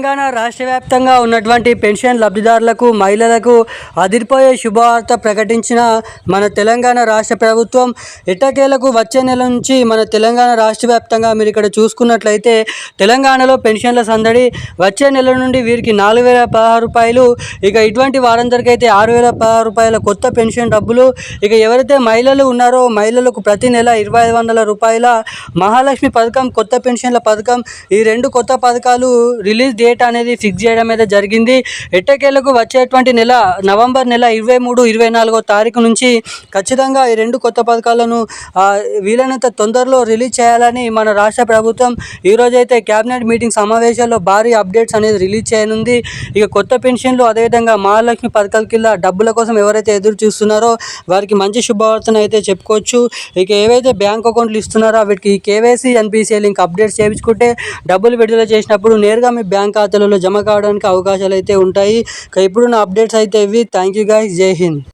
తెలంగాణ రాష్ట్ర వ్యాప్తంగా ఉన్నటువంటి పెన్షన్ లబ్ధిదారులకు మహిళలకు అదిరిపోయే శుభవార్త ప్రకటించిన మన తెలంగాణ రాష్ట్ర ప్రభుత్వం. ఎట్టకేలకు వచ్చే నెల నుంచి మన తెలంగాణ రాష్ట్ర వ్యాప్తంగా మీరు ఇక్కడ చూసుకున్నట్లయితే తెలంగాణలో పెన్షన్ల సందడి. వచ్చే నెల నుండి వీరికి 4,016 రూపాయలు, ఇక ఇటువంటి వారందరికీ అయితే 6,016 రూపాయల కొత్త పెన్షన్ డబ్బులు. ఇక ఎవరైతే మహిళలు ఉన్నారో మహిళలకు ప్రతి నెల 2,500 రూపాయల మహాలక్ష్మి పథకం, కొత్త పెన్షన్ల పథకం, ఈ రెండు కొత్త పథకాలు రిలీజ్ డేట్ అనేది ఫిక్స్ చేయడం అయితే జరిగింది. ఎట్టకేలకు వచ్చేటువంటి నెల నవంబర్ నెల 23, 24వ తారీఖు నుంచి ఖచ్చితంగా ఈ రెండు కొత్త పథకాలను వీలైనంత తొందరలో రిలీజ్ చేయాలని మన రాష్ట్ర ప్రభుత్వం ఈరోజైతే క్యాబినెట్ మీటింగ్ సమావేశాల్లో భారీ అప్డేట్స్ అనేది రిలీజ్ చేయనుంది. ఇక కొత్త పెన్షన్లు అదేవిధంగా మహాలక్ష్మి పథకాల కింద డబ్బుల కోసం ఎవరైతే ఎదురు చూస్తున్నారో వారికి మంచి శుభవార్తను అయితే చెప్పుకోవచ్చు. ఇక ఏవైతే బ్యాంక్ అకౌంట్లు ఇస్తున్నారో వీటికి కేవైసీ, ఎన్పిసిఐ లింక్ అప్డేట్స్ చేయించుకుంటే డబ్బులు విడుదల చేసినప్పుడు నేరుగా మీ బ్యాంక్ ఖాతాలలో జమ కావడానికి అవకాశాలు అయితే ఉంటాయి. ఇప్పుడున్న అప్డేట్స్ అయితే ఇవి. Thank you guys. జై హింద్.